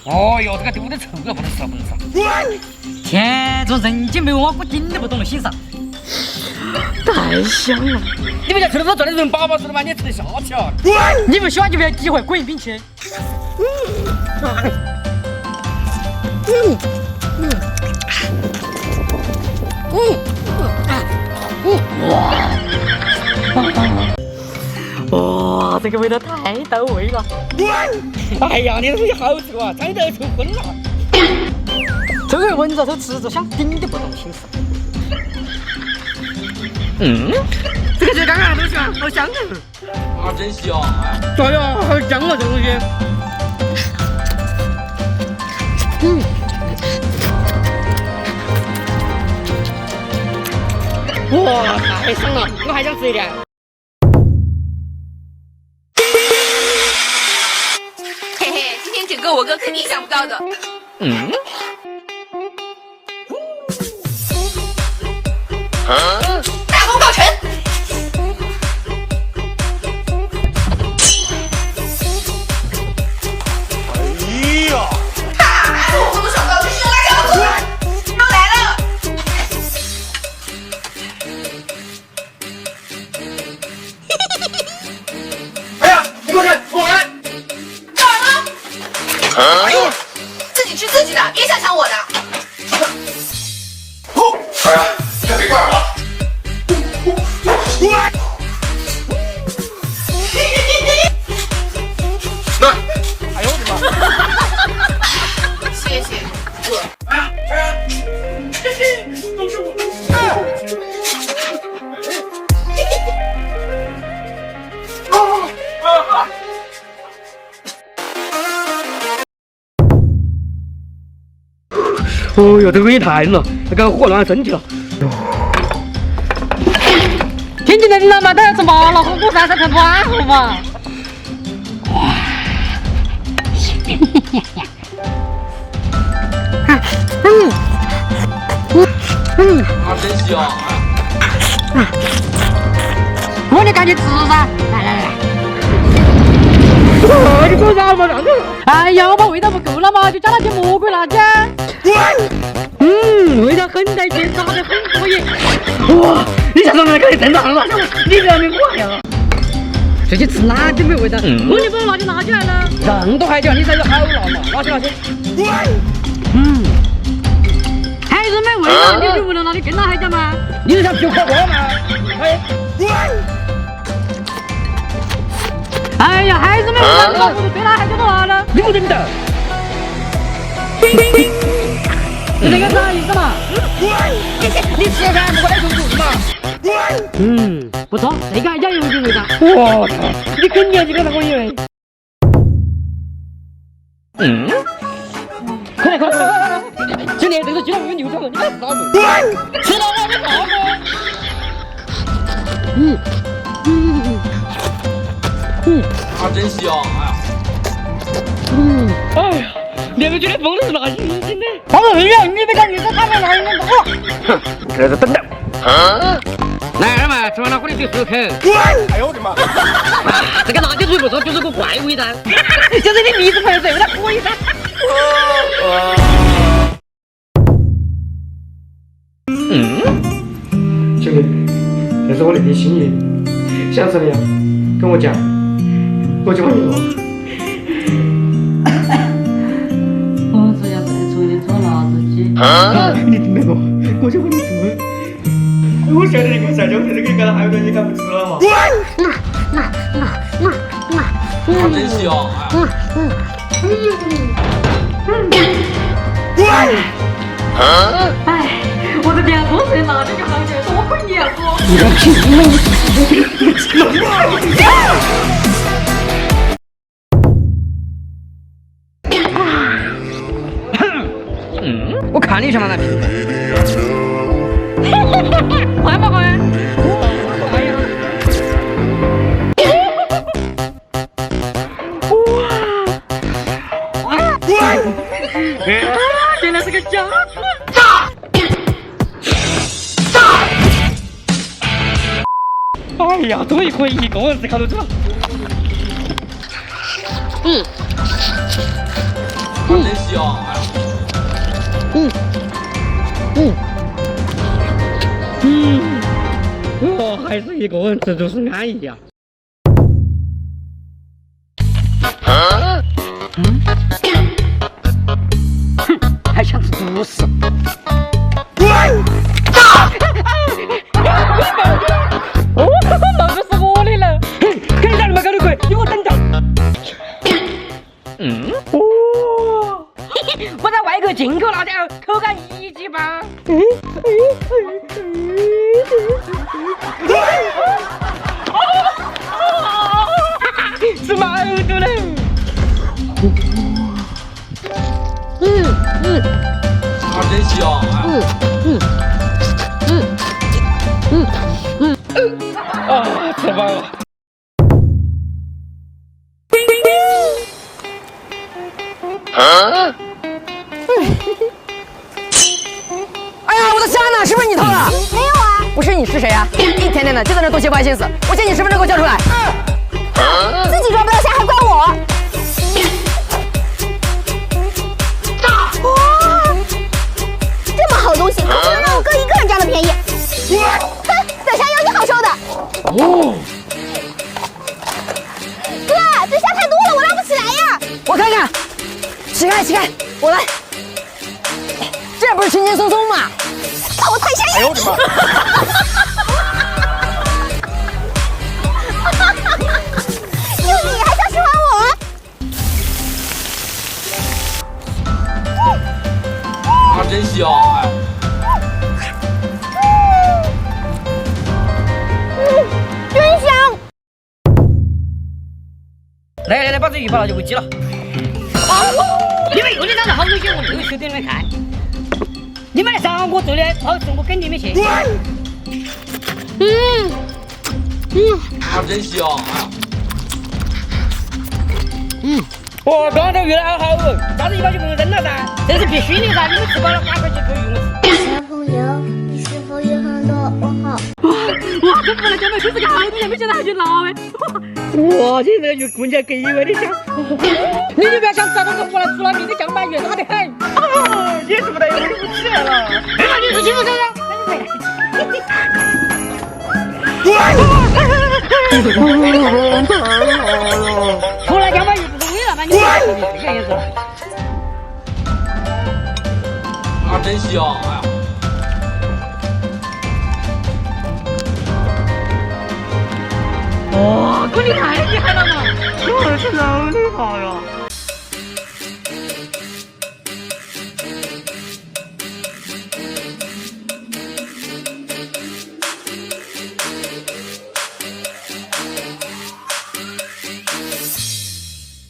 哦哟，这个丢的臭了，不能吃，不能吃。天，这人间没挖苦，顶都不懂了，欣赏。太香了！你们家吃的是赚的人饱饱似的吗？你吃得下去啊？你们喜欢就不要机会，滚一并去。哇，这个味道太到位了！哎呀，你的东西好臭啊，差点臭昏了。这个闻着都吃着香，顶都不懂心思。这个是刚刚的东西啊，好香啊，真香！哎呀，好香啊，这东西。哇，太香了，我还想吃一点。嘿嘿，今天整个我哥肯定想不到的。大功告成。哎呀！我怎么想到这是用辣椒的又来了。哎呀，你给我看，我来！干嘛呢？自己吃自己的，别想抢我的。哎呀，这没怪我。来，哎呦我的妈！谢谢哥。都是我。哦哟，这个东西太冷了，给我火暖身体了。天气冷了嘛，都要吃麻辣火锅噻，才暖和嘛。啊，真香！我你赶紧吃噻，来来来。你给我啥嘛让着？哎呀，我把味道不够了嘛，就加了些魔鬼辣椒。味道很带劲，炸得很过瘾。哇，你下次来可以真辣了，你不要没我呀。这些吃辣椒没味道，我就把辣椒拿起来了。人都海椒，你才有好辣嘛，拿起拿起。还是没味道，你就不能拿你更辣海椒吗？你是想皮火锅吗？哎呀，还是没味道，那不是对辣海椒都辣了。你不认得？你这个啥意思嘛？你吃噻，不过来重复嘛。不错，这个海椒有点味道。我操，你肯定几个那我以为。快点快点快点！兄弟，这个鸡蛋有牛肠了，你看啥子？吃了我的啥子？啊，真香！哎呀，两个鸡蛋风都是辣星星的。黄总员，你别看你这他们哪有那么多？哼，在这等着。来二嘛，吃完了喝点水漱口。哎呦我的妈！这个辣椒水不错，就是个怪味道。就是你鼻子喷水，味道可以噻。兄弟，这是我那天心意，想吃的呀，跟我讲，我就帮你做。我只要再出一撮辣子鸡。你听得我就帮你做。我晓得你给我晒椒水，这个搞得还有点你敢不吃了嘛？啊，真香！哎，我的天，多吃辣椒就好点，多亏你啊哥。你个屁！我看你像那屁。快不快？哎呀！原来是个假哎呀，终于可以一个人吃烤肉吃了。真香！我还是一个人吃就是安逸呀。还想吃独食？哦，那就是我的了。看一下你们搞的鬼，给我等着。哦，我在外国进口辣椒，口感一级棒。是毛肚了。真香！吃饱了。哎呀，我的虾呢？是不是你偷的？没有啊，不是你是谁啊？一天天的就在那多些坏心思，我借你身份证给我交出来。自己抓不到虾还怪我。哇，这么好东西，可不能让我哥一个人占了便宜。哼，等下有你好受的。哦，哥，这虾太多了，我拉不起来呀。我看看，起开起开，我来。这不是轻轻松松吗？把我踩下哎呦我的妈！就你还想使唤我？真香！真香！来，把这鱼把辣椒给挤了。你们又得长得好东西，我没有秀给你们看。你们来找我做的好事，我给你们去。真香！哦，刚才鱼的好好哦，下次一把就给我扔了噻，这是必须的噻，你们吃饱了赶快去可以用吃。小朋友，你是否有很多问号？哇，这不能讲到就是个好东西，没想到还去捞哎！哇，这个鱼估计给我的香。你就不要想吃那个活了出了名的酱板鱼，辣得很。你是不是有点不起来了？哎呀，你是欺负谁呀？出来酱板鱼不是为了把你这个意思。真香！哇，哥你太厉害了嘛！我是老厉害了。